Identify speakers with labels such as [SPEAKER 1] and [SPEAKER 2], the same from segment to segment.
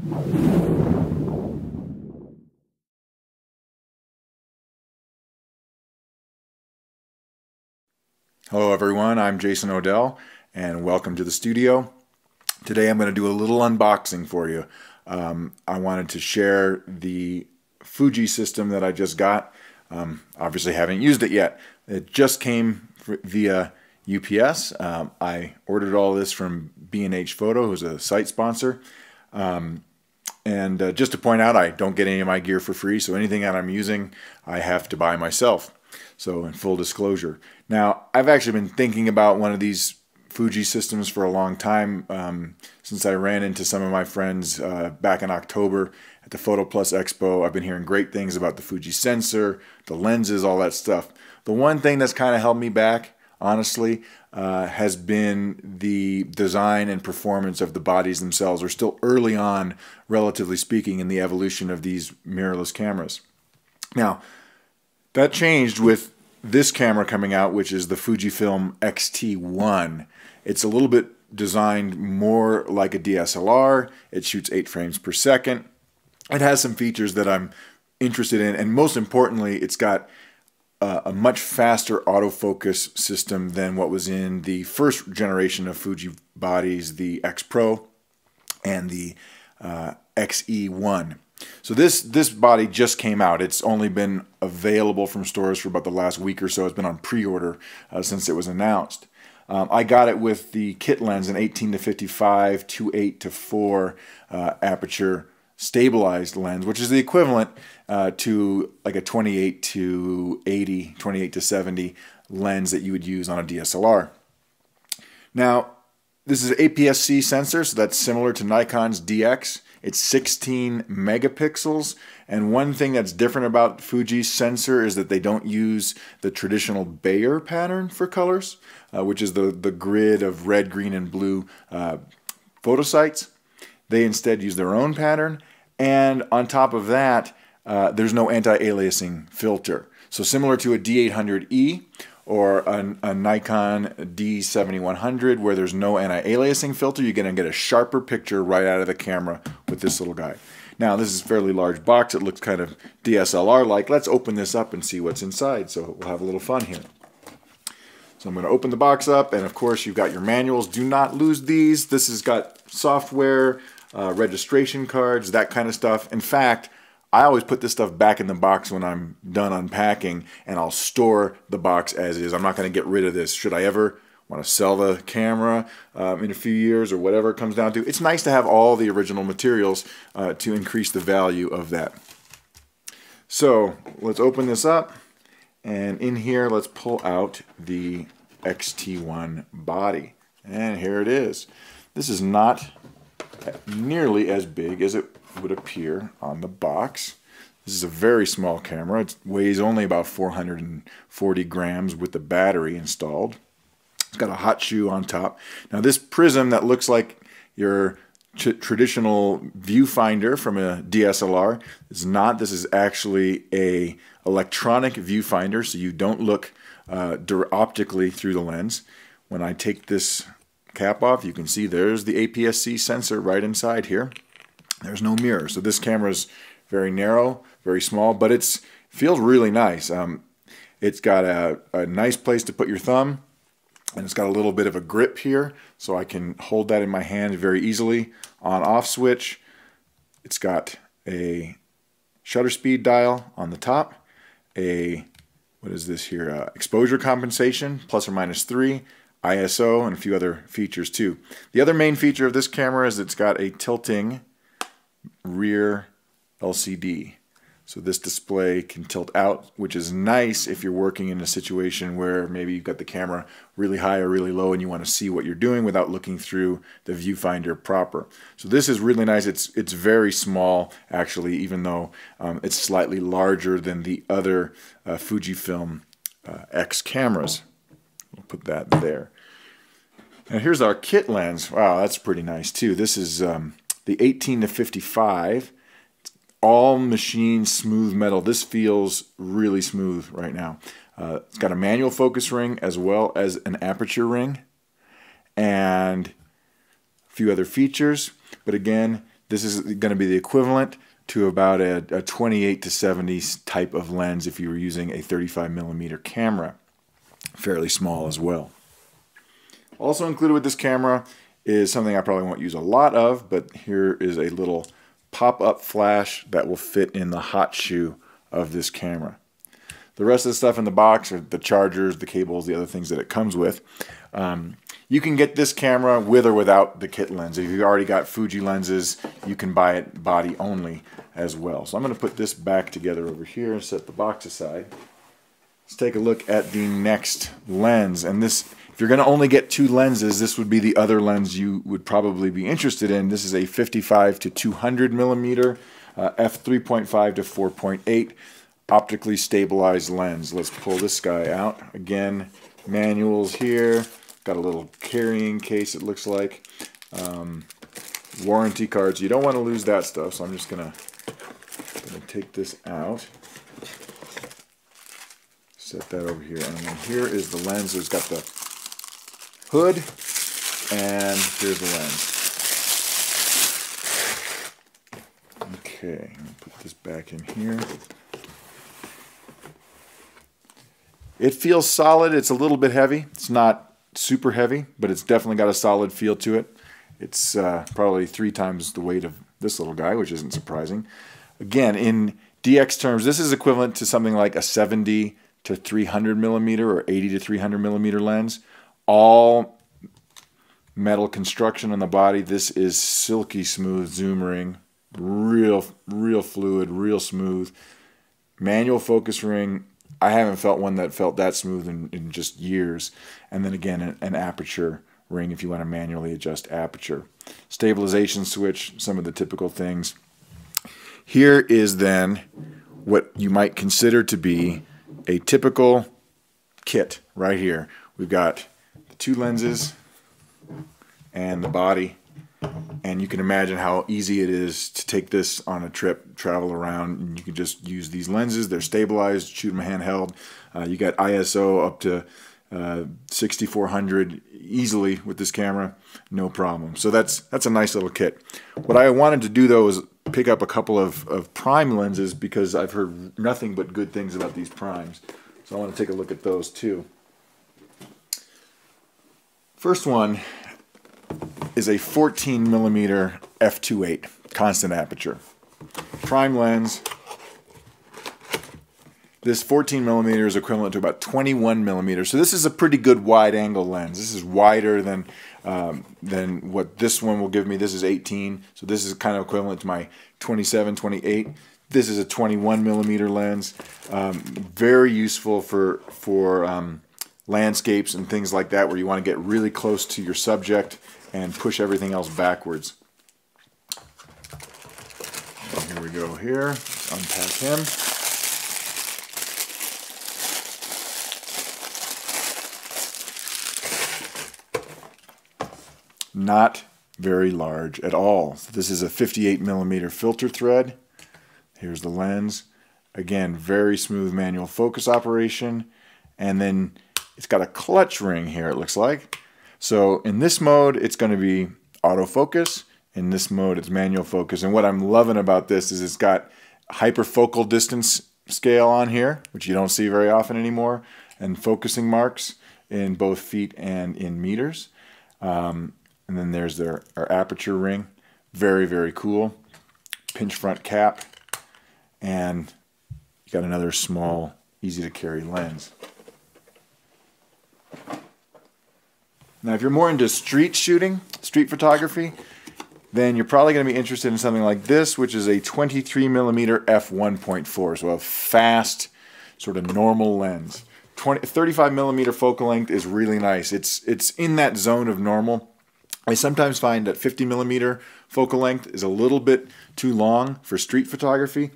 [SPEAKER 1] Hello everyone, I'm Jason Odell and welcome to the studio. Today I'm going to do a little unboxing for you. I wanted to share the Fuji system that I just got. Obviously haven't used it yet. It just came via UPS. I ordered all this from B&H Photo, who's a site sponsor. Just to point out, I don't get any of my gear for free, so anything that I'm using I have to buy myself. So in full disclosure. Now, I've actually been thinking about one of these Fuji systems for a long time, since I ran into some of my friends back in October at the Photo Plus Expo. I've been hearing great things about the Fuji sensor, the lenses, all that stuff. The one thing that's kind of held me back, honestly, has been the design and performance of the bodies themselves. We're still early on, relatively speaking, in the evolution of these mirrorless cameras. Now, that changed with this camera coming out, which is the Fujifilm X-T1. It's a little bit designed more like a DSLR. It shoots 8 frames per second. It has some features that I'm interested in, and most importantly, it's got a much faster autofocus system than what was in the first generation of Fuji bodies, the X Pro and the XE1. So this body just came out. It's only been available from stores for about the last week or so. It's been on pre-order since it was announced. I got it with the kit lens, an 18-55, 2.8-4 aperture stabilized lens, which is the equivalent to like a 28-80, 28-70 lens that you would use on a DSLR. Now, this is an APS-C sensor, so that's similar to Nikon's DX. It's 16 megapixels, and one thing that's different about Fuji's sensor is that they don't use the traditional Bayer pattern for colors, which is the grid of red, green, and blue photo sites. They instead use their own pattern, and on top of that, there's no anti-aliasing filter. So similar to a D800E or a Nikon D7100, where there's no anti-aliasing filter, you're going to get a sharper picture right out of the camera with this little guy. Now, this is a fairly large box. It looks kind of DSLR-like. Let's open this up and see what's inside, so we'll have a little fun here. So I'm going to open the box up, and of course you've got your manuals. Do not lose these. This has got software, registration cards, that kind of stuff. In fact, I always put this stuff back in the box when I'm done unpacking, and I'll store the box as is. I'm not going to get rid of this. Should I ever want to sell the camera in a few years or whatever it comes down to, it's nice to have all the original materials to increase the value of that. So let's open this up, and in here let's pull out the X-T1 body. And here it is. This is not nearly as big as it would appear on the box. This is a very small camera. It weighs only about 440 grams with the battery installed. It's got a hot shoe on top. Now, this prism that looks like your traditional viewfinder from a DSLR is not. This is actually a electronic viewfinder, so you don't look optically through the lens. When I take this cap off, you can see there's the APS-C sensor right inside here. There's no mirror, so this camera is very narrow, very small, but it feels really nice. It's got a nice place to put your thumb, and it's got a little bit of a grip here, so I can hold that in my hand very easily. On-off switch. It's got a shutter speed dial on the top, what is this here? Exposure compensation, ±3, ISO, and a few other features too. The other main feature of this camera is it's got a tilting rear LCD. So this display can tilt out, which is nice if you're working in a situation where maybe you've got the camera really high or really low and you want to see what you're doing without looking through the viewfinder proper. So this is really nice. It's very small, actually, even though it's slightly larger than the other Fujifilm X cameras. We'll put that there. And here's our kit lens. Wow, that's pretty nice too. This is the 18-55. All machined smooth metal. This feels really smooth right now. It's got a manual focus ring as well as an aperture ring and a few other features. But again, This is going to be the equivalent to about a 28 to 70 type of lens if you were using a 35mm camera. Fairly small as well. Also included with this camera is something I probably won't use a lot of, but here is a little pop-up flash that will fit in the hot shoe of this camera. The rest of the stuff in the box are the chargers, the cables, the other things that it comes with. You can get this camera with or without the kit lens. If you've already got Fuji lenses, you can buy it body only as well. So I'm going to put this back together over here and set the box aside. Let's take a look at the next lens. And this, if you're going to only get two lenses, this would be the other lens you would probably be interested in. This is a 55 to 200mm f3.5 to 4.8 optically stabilized lens. Let's pull this guy out. Again, manuals here. Got a little carrying case, it looks like. Warranty cards. You don't want to lose that stuff, so I'm just gonna take this out. Set that over here. And then here is the lens. So it's got the hood, and here's the lens. Okay, I'm gonna put this back in here. It feels solid. It's a little bit heavy. It's not super heavy, but it's definitely got a solid feel to it. It's probably 3 times the weight of this little guy, which isn't surprising. Again, in DX terms, this is equivalent to something like a 70 to 300mm or 80 to 300mm lens. All metal construction on the body. This is silky smooth zoom ring. Real fluid, real smooth. Manual focus ring. I haven't felt one that felt that smooth in just years. And then again, an aperture ring if you want to manually adjust aperture. Stabilization switch, some of the typical things. Here is then what you might consider to be a typical kit right here. We've got the 2 lenses and the body. And you can imagine how easy it is to take this on a trip, travel around, and you can just use these lenses. They're stabilized, shoot them handheld. You got ISO up to 6400 easily with this camera, no problem. So that's a nice little kit. What I wanted to do though is pick up a couple of prime lenses because I've heard nothing but good things about these primes. So I want to take a look at those too. First one is a 14mm f2.8 constant aperture prime lens. This 14mm is equivalent to about 21mm, so this is a pretty good wide angle lens. This is wider than what this one will give me. This is 18, so this is kind of equivalent to my 27, 28. This is a 21mm lens. Very useful for landscapes and things like that where you want to get really close to your subject and push everything else backwards. And here we go here. Let's unpack him. Not very large at all. So this is a 58mm filter thread. Here's the lens. Again, very smooth manual focus operation. And then it's got a clutch ring here, it looks like. So in this mode, it's going to be autofocus. In this mode, it's manual focus. And what I'm loving about this is it's got hyperfocal distance scale on here, which you don't see very often anymore, and focusing marks in both feet and in meters. And then there's our aperture ring. Very, very cool. Pinch front cap. And you got another small, easy to carry lens. Now, if you're more into street shooting, street photography, then you're probably going to be interested in something like this, which is a 23mm f1.4, so a fast, sort of normal lens. 35mm focal length is really nice. It's in that zone of normal. I sometimes find that 50mm focal length is a little bit too long for street photography,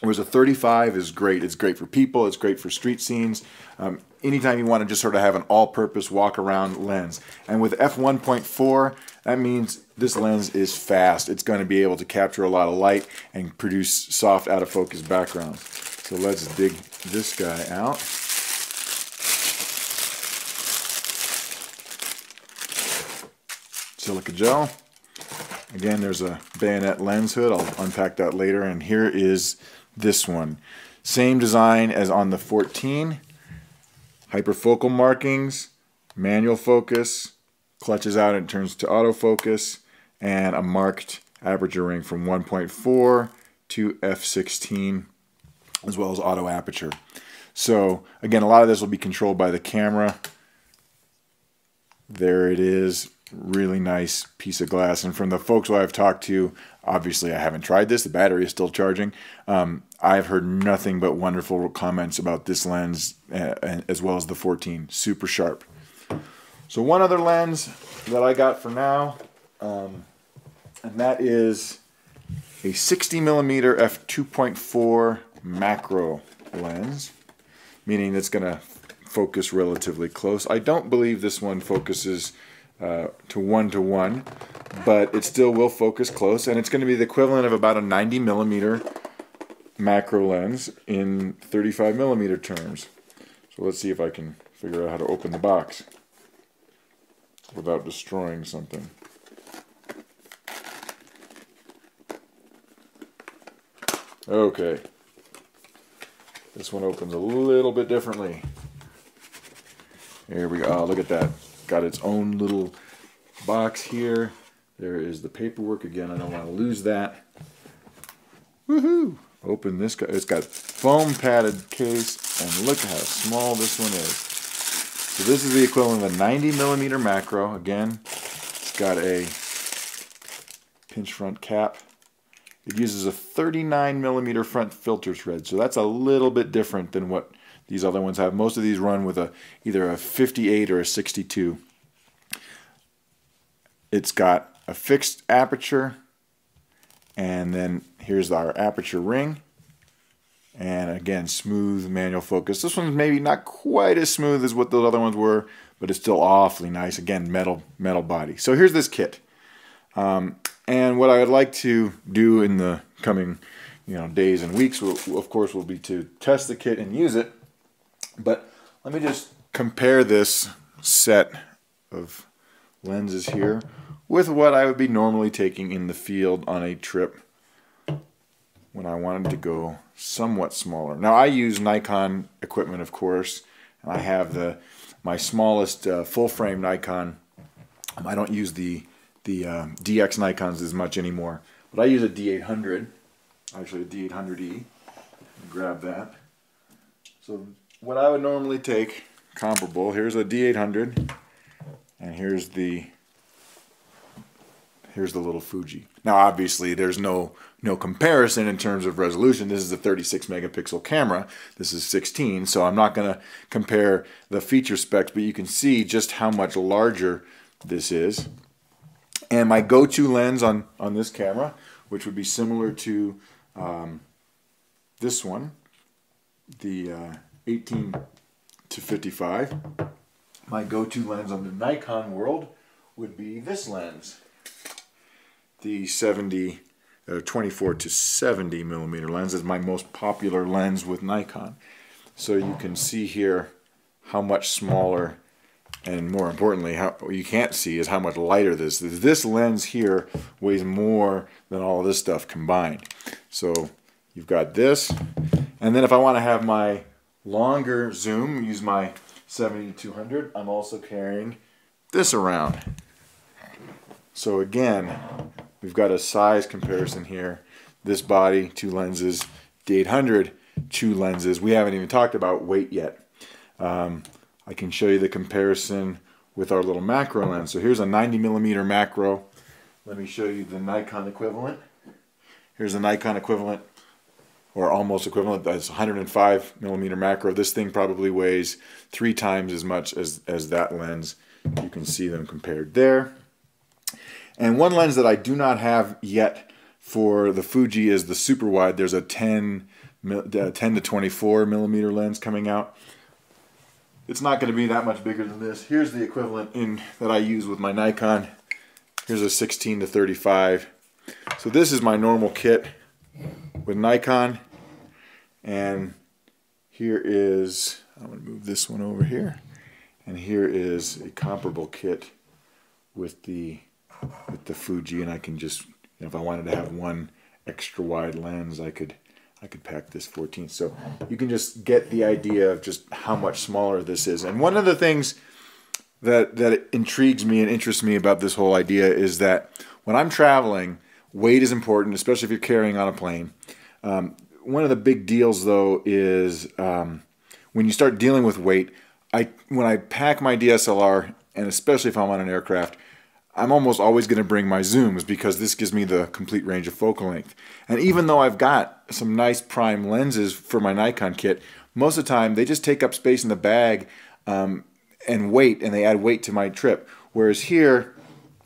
[SPEAKER 1] whereas a 35 is great. It's great for people. It's great for street scenes. Anytime you want to just sort of have an all-purpose walk-around lens. And with f1.4, that means this lens is fast. It's going to be able to capture a lot of light and produce soft, out-of-focus backgrounds. So let's dig this guy out. Silica gel. Again, there's a bayonet lens hood. I'll unpack that later. And here is this one. Same design as on the 14. Hyperfocal markings, manual focus, clutches out and turns to autofocus, and a marked aperture ring from 1.4 to f16, as well as auto aperture. So again, a lot of this will be controlled by the camera. There it is. Really nice piece of glass. And from the folks who I've talked to, obviously I haven't tried this, the battery is still charging. I've heard nothing but wonderful comments about this lens, as well as the 14. Super sharp. So one other lens that I got for now, and that is a 60mm f2.4 macro lens, meaning it's going to focus relatively close. I don't believe this one focuses to 1:1, but it still will focus close, and it's going to be the equivalent of about a 90mm macro lens in 35mm terms. So let's see if I can figure out how to open the box without destroying something. Okay, this one opens a little bit differently. Here we go. Oh, look at that. Got its own little box here. There is the paperwork again. I don't want to lose that. Woohoo! Open this guy. It's got foam padded case, and look how small this one is. So this is the equivalent of a 90mm macro. Again, it's got a pinch front cap. It uses a 39mm front filter thread, so that's a little bit different than what these other ones have. Most of these run with either a 58 or a 62. It's got a fixed aperture, and then here's our aperture ring. And again, smooth manual focus. This one's maybe not quite as smooth as what those other ones were, but it's still awfully nice. Again, metal body. So here's this kit. And what I would like to do in the coming days and weeks, of course, will be to test the kit and use it. But let me just compare this set of lenses here with what I would be normally taking in the field on a trip when I wanted to go somewhat smaller. Now I use Nikon equipment, of course, and I have my smallest full-frame Nikon. I don't use the DX Nikons as much anymore, but I use a D800, actually a D800E. Grab that. So what I would normally take, comparable, here's a D800, and here's the little Fuji. Now obviously there's no comparison in terms of resolution. This is a 36 megapixel camera. This is 16, so I'm not going to compare the feature specs, but you can see just how much larger this is. And my go-to lens on this camera, which would be similar to this one, the 18 to 55. My go-to lens on the Nikon world would be this lens, the 24 to 70 millimeter lens is my most popular lens with Nikon. So you can see here how much smaller, and more importantly, what you can't see is how much lighter this is. This lens here weighs more than all of this stuff combined. So you've got this, and then if I want to have my longer zoom, use my 70-200, I'm also carrying this around. So again, we've got a size comparison here. This body, 2 lenses, D800, 2 lenses. We haven't even talked about weight yet. I can show you the comparison with our little macro lens. So here's a 90mm macro. Let me show you the Nikon equivalent. Here's the Nikon equivalent, or almost equivalent. That's 105mm macro. This thing probably weighs 3 times as much as that lens. You can see them compared there. And one lens that I do not have yet for the Fuji is the super wide. There's a 10 to 24 millimeter lens coming out. It's not going to be that much bigger than this. Here's the equivalent that I use with my Nikon. Here's a 16 to 35. So this is my normal kit with Nikon. And here is, I'm going to move this one over here. And here is a comparable kit with the with the Fuji, and I can just, if I wanted to have one extra wide lens, I could pack this 14. So you can just get the idea of just how much smaller this is. And one of the things that intrigues me and interests me about this whole idea is that when I'm traveling, weight is important, especially if you're carrying on a plane. One of the big deals, though, is when you start dealing with weight, when I pack my DSLR, and especially if I'm on an aircraft, I'm almost always going to bring my zooms because this gives me the complete range of focal length. And even though I've got some nice prime lenses for my Nikon kit, most of the time they just take up space in the bag and weight, and they add weight to my trip. Whereas here,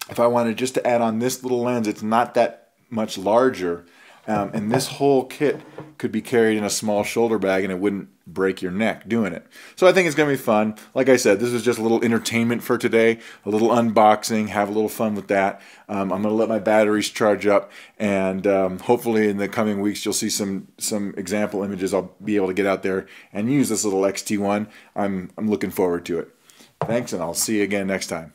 [SPEAKER 1] if I wanted just to add on this little lens, it's not that much larger, and this whole kit could be carried in a small shoulder bag and it wouldn't break your neck doing it. So I think it's going to be fun. Like I said, this is just a little entertainment for today, a little unboxing, have a little fun with that. I'm going to let my batteries charge up, and hopefully in the coming weeks you'll see some example images. I'll be able to get out there and use this little X-T1. I'm looking forward to it. Thanks, and I'll see you again next time.